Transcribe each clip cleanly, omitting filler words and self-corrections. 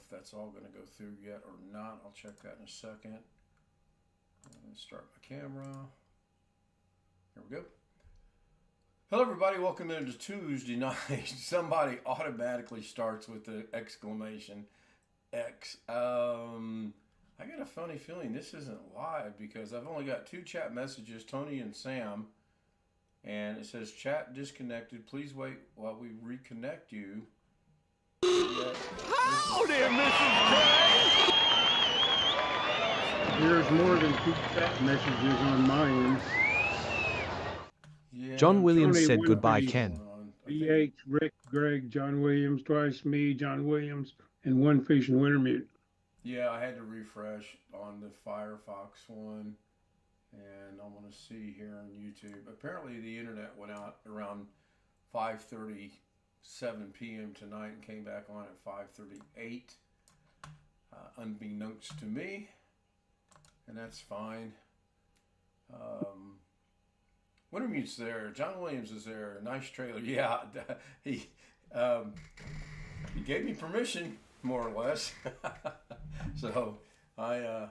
if that's all going to go through yet or not. I'll check that in a second. Start my camera. There we go. Hello, everybody. Welcome into Tuesday night. Somebody automatically starts with the exclamation X. I got a funny feeling this isn't live because I've only got two chat messages, Tony and Sam, and it says chat disconnected. Please wait while we reconnect you. Howdy, Mrs. K! There's more than two chat messages on mine. Yeah, John Williams Tony said goodbye, Winfrey, Ken. BH, Rick, Greg, John Williams, twice me, John Williams, and one Fish and Wintermute. Yeah, I had to refresh on the Firefox one, and I want to see here on YouTube. Apparently, the internet went out around 5:37 p.m. tonight and came back on at 5:38, unbeknownst to me, and that's fine. Wintermute's there. John Williams is there. Nice trailer. Yeah, he gave me permission, more or less. So I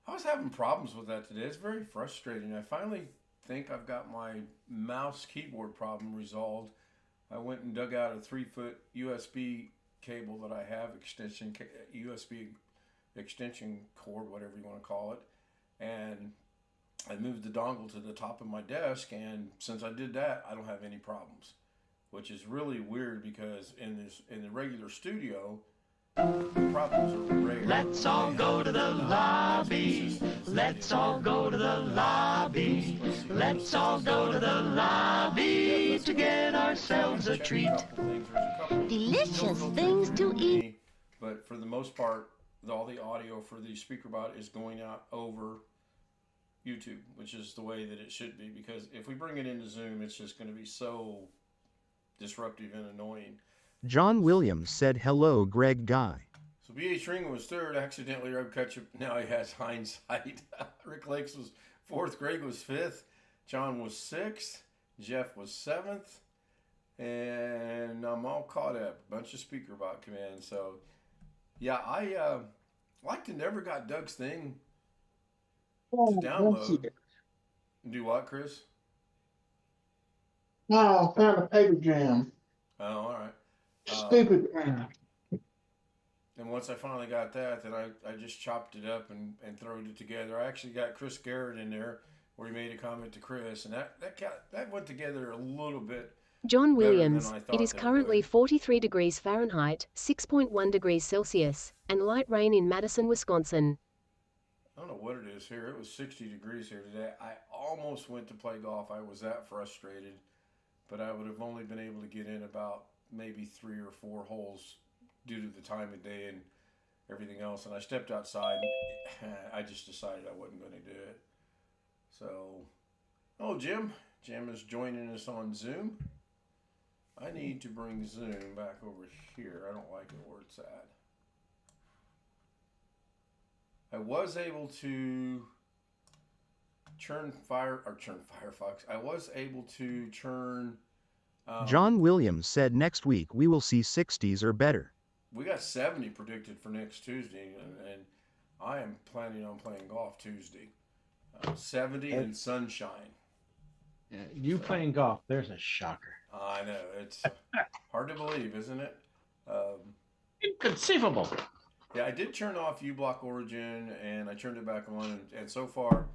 was having problems with that today. It's very frustrating. I finally think I've got my mouse keyboard problem resolved. I went and dug out a 3-foot USB cable that I have, USB extension cord, whatever you want to call it, and I moved the dongle to the top of my desk, and since I did that, I don't have any problems, which is really weird because in the regular studio, the problems are rare. Let's all go to the lobby. Let's all go to the lobby. Let's all go to the lobby to get ourselves a treat. Delicious things to eat. But for the most part, all the audio for the speaker bot is going out over YouTube, which is the way that it should be, because if we bring it into Zoom, it's just going to be so disruptive and annoying. John Williams said hello, Greg Guy. So B.H. Ring was third, accidentally rubbed ketchup. Now he has hindsight. Rick Lakes was fourth, Greg was fifth, John was sixth, Jeff was seventh, and I'm all caught up. Bunch of speaker bot commands. So yeah, I like to never got Doug's thing to download. Do what, Chris? No, I found a paper jam. Oh, all right. Stupid jam. And once I finally got that, then I just chopped it up and throwed it together. I actually got Chris Garrett in there where he made a comment to Chris, and that went together a little bit. John Williams, it is that it currently would. 43 degrees Fahrenheit, 6.1 degrees Celsius, and light rain in Madison, Wisconsin. I don't know what it is here. It was 60 degrees here today. I almost went to play golf. I was that frustrated, but I would have only been able to get in about maybe 3 or 4 holes due to the time of day and everything else. And I stepped outside and I just decided I wasn't going to do it. So, oh, Jim is joining us on Zoom. I need to bring Zoom back over here. I don't like it where it's at. I was able to turn Firefox. I was able to turn. John Williams said next week we will see 60s or better. We got 70 predicted for next Tuesday, and I am planning on playing golf Tuesday. 70 and sunshine. Yeah, you playing golf, there's a shocker. I know. It's hard to believe, isn't it? Inconceivable. Yeah, I did turn off uBlock Origin, and I turned it back on, and so far,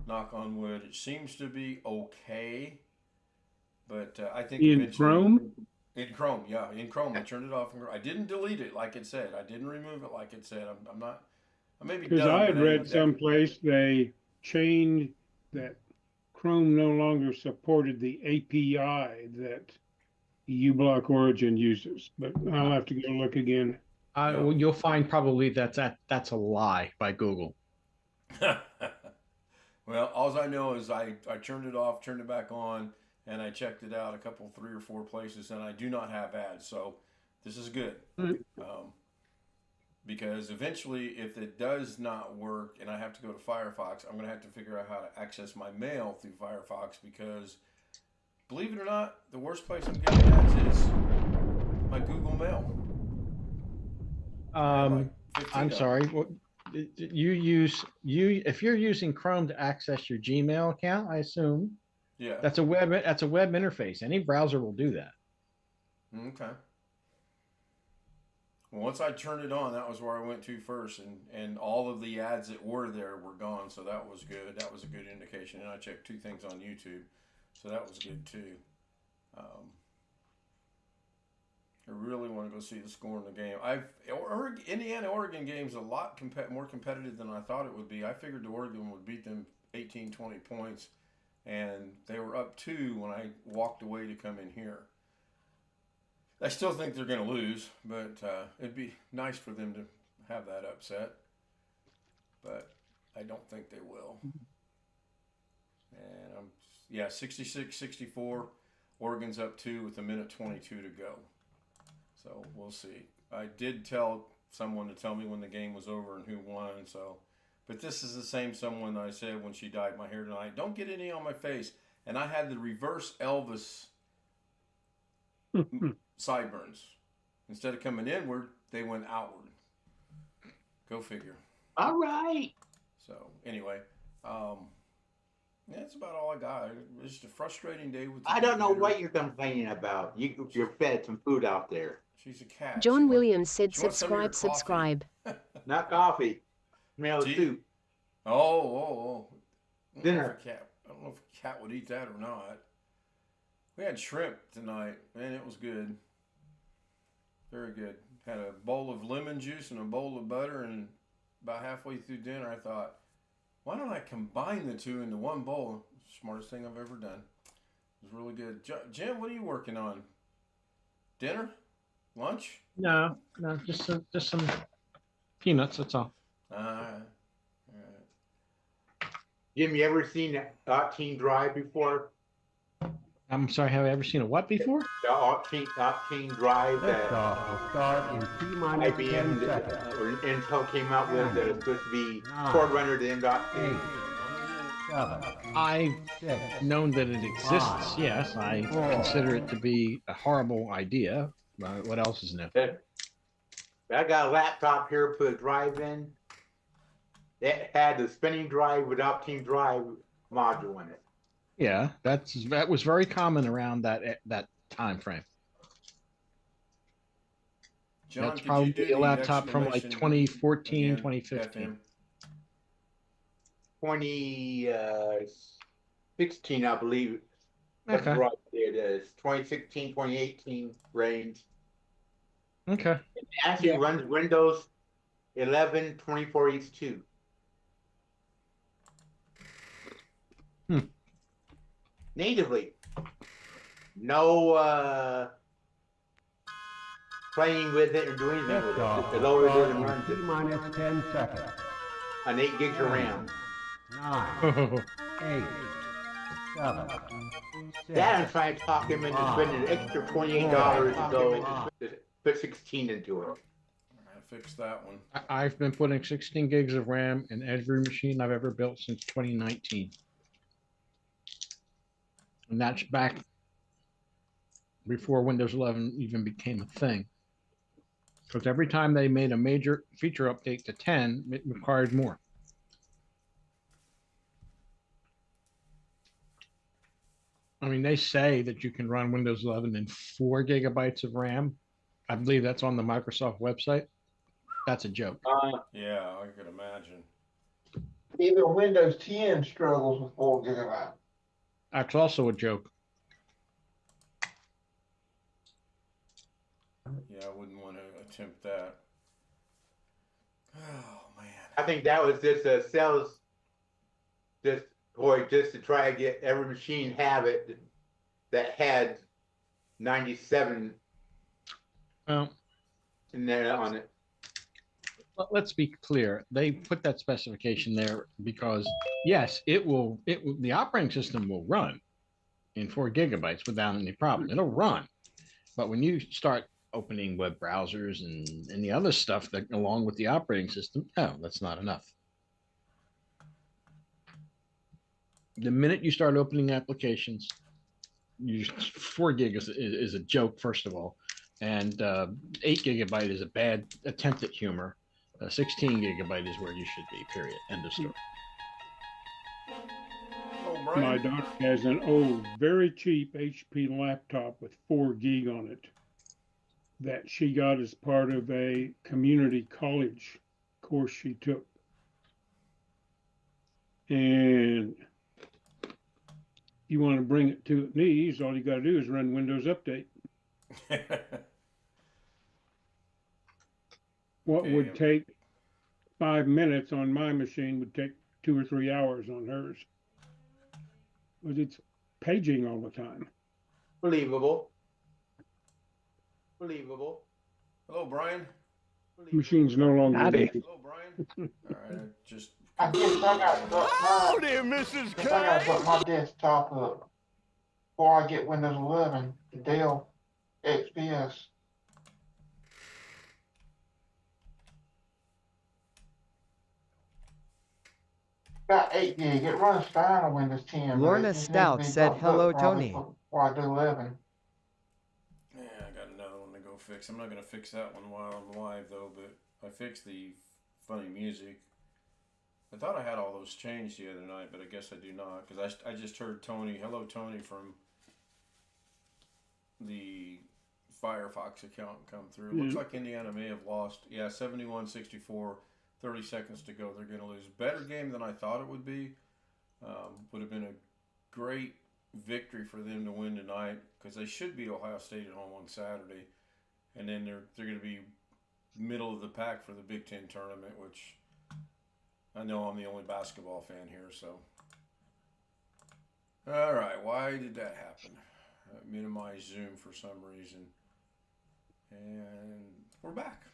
knock on wood, it seems to be okay. But I think In Chrome? In Chrome, yeah, in Chrome. I turned it off. I didn't delete it like it said. I didn't remove it like it said. I'm not. I may be Because dumb, I had but read someplace they changed that Chrome no longer supported the API that uBlock Origin uses. But I'll have to go look again. Well, you'll find probably that's a lie by Google. Well, all I know is I turned it off, turned it back on, and I checked it out 3 or 4 places, and I do not have ads. So this is good. Because eventually, if it does not work and I have to go to Firefox, I'm going to have to figure out how to access my mail through Firefox, because believe it or not, the worst place I'm getting ads is my Google Mail. I'm sorry. What if you're using Chrome to access your Gmail account, I assume Yeah. that's a web interface. Any browser will do that. Okay. Well, once I turned it on, that was where I went to first, and all of the ads that were there were gone, so that was good. That was a good indication. And I checked 2 things on YouTube, so that was good too. I really want to go see the score in the game. Indiana-Oregon game's a lot more competitive than I thought it would be. I figured the Oregon would beat them 18, 20 points, and they were up 2 when I walked away to come in here. I still think they're going to lose, but it'd be nice for them to have that upset. But I don't think they will. And 66-64. Oregon's up 2 with 1:22 to go. So we'll see. I did tell someone to tell me when the game was over and who won. So, but this is the same someone I said when she dyed my hair tonight. Don't get any on my face. And I had the reverse Elvis sideburns. Instead of coming inward, they went outward. Go figure. All right. So anyway, that's about all I got. It's just a frustrating day with. I don't know what you're complaining about. You're fed some food out there. She's a cat. John Williams said she wants some of your subscribe. Not coffee. Smell Tea? soup. Oh. Dinner. I don't know if a cat would eat that or not. We had shrimp tonight, and it was good. Very good. Had a bowl of lemon juice and a bowl of butter, and about halfway through dinner, I thought, why don't I combine the 2 into one bowl? Smartest thing I've ever done. It was really good. Jim, what are you working on? Dinner? Lunch? No, just some peanuts. That's all. All right. Jim, you ever seen Octane Drive before? I'm sorry. Have I ever seen a what before? The Octane Drive that Start in T-minus 10 IBM seconds. or Intel came out with that is supposed to be forerunner to M.2. 7, I've known that it exists. Yes, I consider it to be a horrible idea. What else is new? I got a laptop here, put a drive in. It had the spinning drive with Octane Drive module in it. Yeah, that was very common around that time frame. John, That's probably a laptop from like 2014, 2015. 2016, I believe. That's Okay. right. It is 2016, 2018 range. Okay. It actually runs Windows 11 24H2. Natively. No playing with it or doing anything with it. Just lower it and runs it. T-minus 10 seconds. On 8 gigs of RAM. 9, 8, 7, 6, That I'm trying to talk him into spending an extra $28 to go put 16 into it. I fixed that one. I've been putting 16 gigs of RAM in every machine I've ever built since 2019. And that's back before Windows 11 even became a thing. Because every time they made a major feature update to 10, it required more. I mean, they say that you can run Windows 11 in 4 gigabytes of RAM. I believe that's on the Microsoft website. That's a joke. Yeah, I could imagine. Even Windows 10 struggles with 4 gigabytes. That's also a joke. Yeah, I wouldn't want to attempt that. Oh man. I think that was just a sales just to try to get every machine have it that had 97 Well, in there on it. let's be clear. They put that specification there because yes, the operating system will run in 4 gigabytes without any problem. It'll run. But when you start opening web browsers and any other stuff that along with the operating system, no, that's not enough. The minute you start opening applications, 4 gig is a joke, first of all. and 8 GB is a bad attempt at humor. 16 GB is where you should be. Period. End of story. Oh, My Brian. daughter has an old, very cheap HP laptop with 4 gig on it that she got as part of a community college course she took. And you want to bring it to its knees, all you got to do is run Windows Update. What would take 5 minutes on my machine would take 2 or 3 hours on hers. But it's paging all the time. Believable. Believable. Hello, Brian. Machine's no longer Howdy. needed. Hello, Brian. All right, I guess I got to put Howdy, Mrs. I got to put my desktop up before I get Windows 11, the Dell XPS. Got 8 gig. It runs fine on Windows 10. but Lorna it just needs to Stout be said, bumped "Hello, up probably Tony." before I do 11. Yeah, I got another one to go fix. I'm not going to fix that one while I'm live, though, but I fixed the funny music. I thought I had all those changed the other night, but I guess I do not, because I just heard Tony, hello Tony, from the Firefox account come through. Looks like Indiana may have lost. Yeah, 71-64, 30 seconds to go. They're going to lose. Better game than I thought it would be. Would have been a great victory for them to win tonight, because they should beat Ohio State at home on Saturday. And then they're going to be middle of the pack for the Big Ten tournament, which I know I'm the only basketball fan here, so. All right, why did that happen? Minimize Zoom for some reason. And we're back.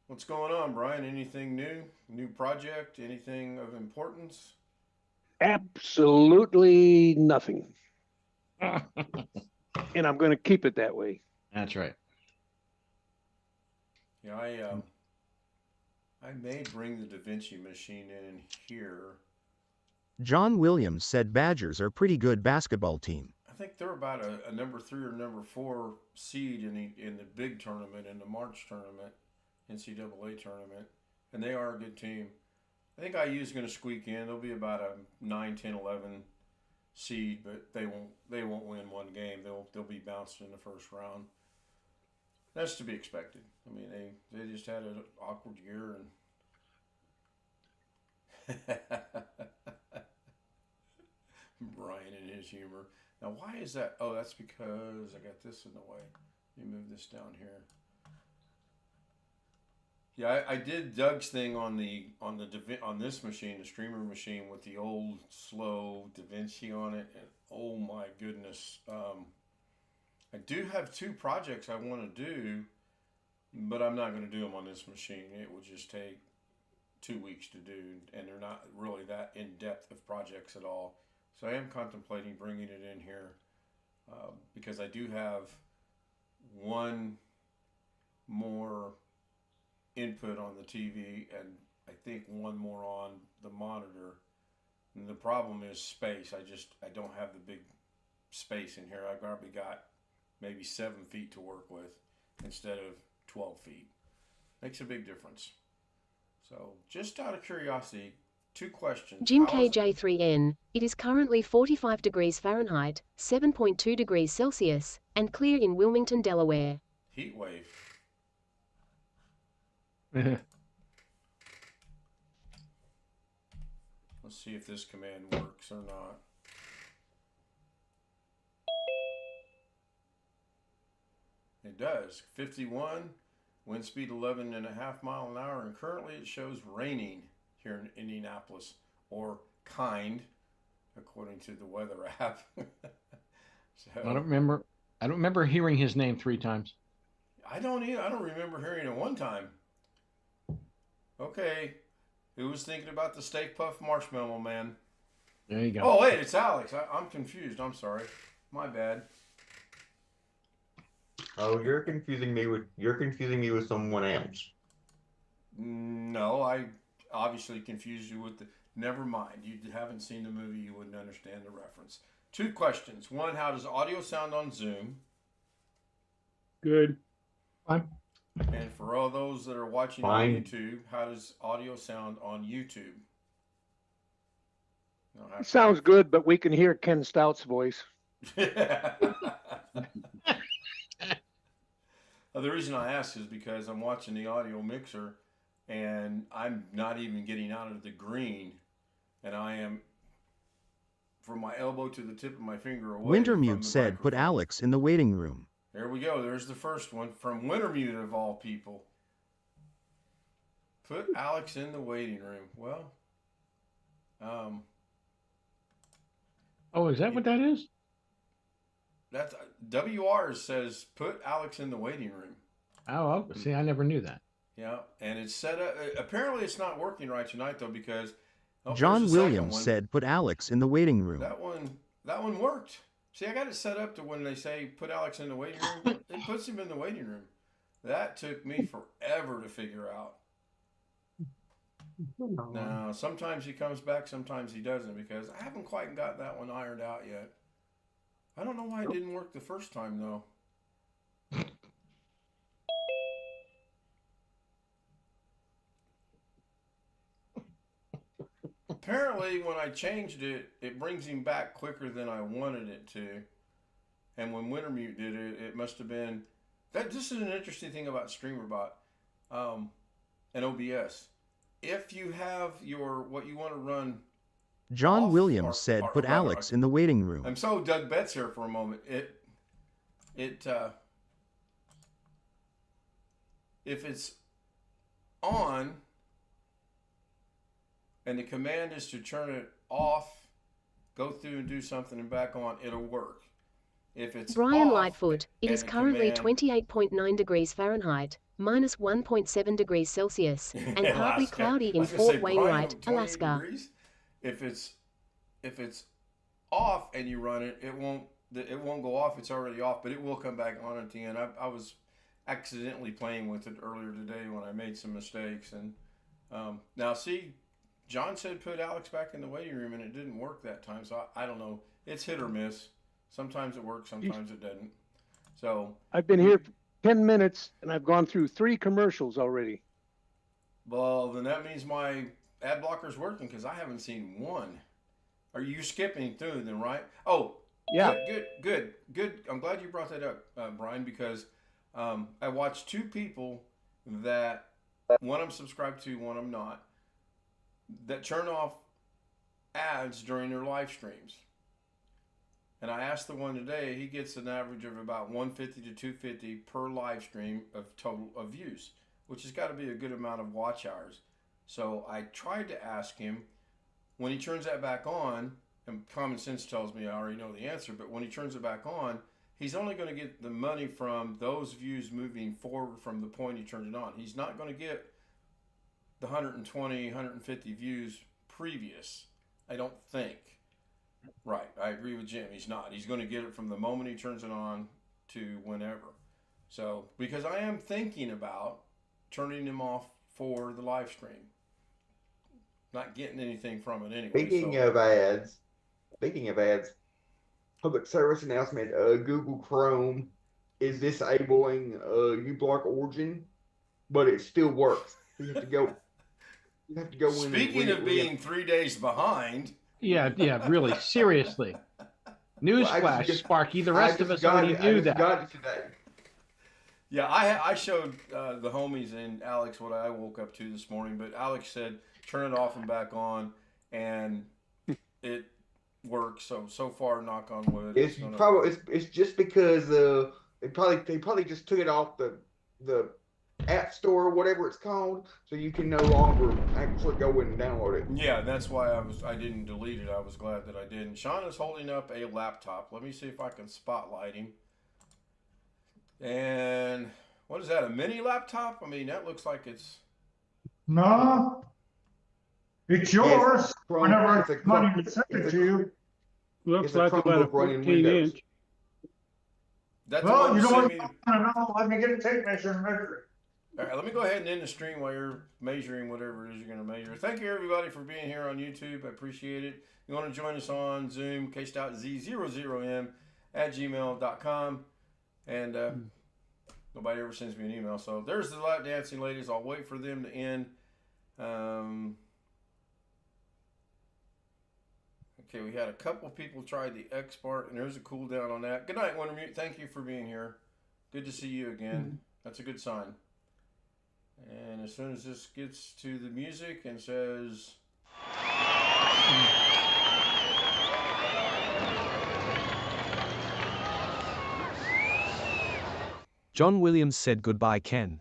What's going on, Brian? Anything new? New project? Anything of importance? Absolutely nothing. And I'm going to keep it that way. That's right. Yeah, I may bring the Da Vinci machine in here. John Williams said Badgers are pretty good basketball team. I think they're about a number 3 or number 4 seed in the big tournament, in the March tournament, NCAA tournament, and they are a good team. I think IU is going to squeak in. They'll be about a 9, 10, 11 seed, but they won't win one game. They'll be bounced in the first round. That's to be expected. I mean, they just had an awkward year, and Brian and his humor. Now, why is that? Oh, that's because I got this in the way. Let me move this down here. Yeah, I did Doug's thing on this machine, the streamer machine, with the old slow Da Vinci on it, and oh my goodness, I do have 2 projects I want to do, but I'm not going to do them on this machine. It would just take 2 weeks to do, and they're not really that in depth of projects at all. So I am contemplating bringing it in here because I do have one more input on the TV, and I think one more on the monitor. And the problem is space. I don't have the big space in here. I probably got maybe 7 feet to work with instead of 12 feet. Makes a big difference. So just out of curiosity, 2 questions. Jim KJ3N, it is currently 45 degrees Fahrenheit, 7.2 degrees Celsius, and clear in Wilmington, Delaware. Heat wave. Let's see if this command works or not. It does. 51, wind speed 11.5 miles an hour, and currently it shows raining here in Indianapolis, or kind, according to the weather app. So, I don't remember hearing his name 3 times. I don't either. I don't remember hearing it one time. Okay, who was thinking about the steak puff marshmallow man? There you go. Oh wait, it's Alex. I'm confused. I'm sorry. My bad. Oh, you're confusing me with someone else. No, I obviously confused you with the. Never mind. You haven't seen the movie. You wouldn't understand the reference. 2 questions. One, how does audio sound on Zoom? Good. Fine. And for all those that are watching Fine. on YouTube, how does audio sound on YouTube? No, It sounds good, but we can hear Ken Stout's voice. The reason I ask is because I'm watching the audio mixer and I'm not even getting out of the green, and I am from my elbow to the tip of my finger away. Wintermute said, put microphone. Alex in the waiting room. There we go. There's the first one from Wintermute of all people. Put Alex in the waiting room. Well, Oh, is that what that is? that's WR says put Alex in the waiting room. Oh, see, I never knew that. Yeah, and it's set up. Apparently, it's not working right tonight though because John there's the second Williams one. said, put Alex in the waiting room. That one worked. See, I got it set up to when they say put Alex in the waiting room, it puts him in the waiting room. That took me forever to figure out. Now, sometimes he comes back, sometimes he doesn't, because I haven't quite got that one ironed out yet. I don't know why it didn't work the first time, though. Apparently, when I changed it, it brings him back quicker than I wanted it to. And when Wintermute did it, it must have been... This is an interesting thing about StreamerBot and OBS. If you have what you want to run... John off Williams said, put Alex in the waiting room. I'm so Doug Betts here for a moment. If it's on... and the command is to turn it off, go through and do something and back on, it'll work. If it's Brian off, Lightfoot, it and is the currently command- 28.9 degrees Fahrenheit, minus 1.7 degrees Celsius, and partly Alaska. cloudy I in was gonna say, Fort Brian, Wainwright, 28 Alaska. degrees? If it's off and you run it, it won't go off. It's already off, but it will come back on at the end. I was accidentally playing with it earlier today when I made some mistakes, and now see. John said put Alex back in the waiting room, and it didn't work that time. So I don't know. It's hit or miss. Sometimes it works, sometimes it doesn't. So I've been here for 10 minutes and I've gone through 3 commercials already. well, then that means my ad blocker's working because I haven't seen one. Are you skipping through then, right? Oh, Yeah. Good. I'm glad you brought that up, Brian, because I watched 2 people that one I'm subscribed to, one I'm not, that turn off ads during their live streams. And I asked the one today, he gets an average of about 150 to 250 per live stream of total of views, which has got to be a good amount of watch hours. So I tried to ask him, when he turns that back on, and common sense tells me I already know the answer, but when he turns it back on, he's only going to get the money from those views moving forward from the point he turned it on. He's not going to get the 120, 150 views previous, I don't think. Right, I agree with Jim. He's not. He's going to get it from the moment he turns it on to whenever. So, because I am thinking about turning him off for the live stream. Not getting anything from it anyway. Speaking so. of ads, public service announcement, Google Chrome is disabling uBlock Origin, but it still works. You have to go in. Speaking of being 3 days behind. Yeah, really, seriously. Newsflash, Sparky, the rest of us already knew that. Got it today. Yeah, I showed the homies and Alex what I woke up to this morning, but Alex said turn it off and back on, and it works. So far, knock on wood. It's just because they probably just took it off the App Store or whatever it's called, so you can no longer actually go in and download it. Yeah, that's why I didn't delete it. I was glad that I didn't. Sean is holding up a laptop. Let me see if I can spotlight him. And what is that? A mini laptop? I mean, that looks like it's. No, it's yours. Whenever it's money to send it to you. Looks like about a 14-inch. That's Well, the you one don't that want sent me. to know. Let me get a tape measure and measure it. All right, let me go ahead and end the stream while you're measuring whatever it is you're going to measure. Thank you, everybody, for being here on YouTube. I appreciate it. You want to join us on Zoom, kstout00m@gmail.com. And nobody ever sends me an email. So there's the lap dancing ladies. I'll wait for them to end. Okay, we had a couple of people try the X part, and there's a cooldown on that. Good night, Wintermute. Thank you for being here. Good to see you again. That's a good sign. And as soon as this gets to the music and says... John Williams said goodbye, Ken.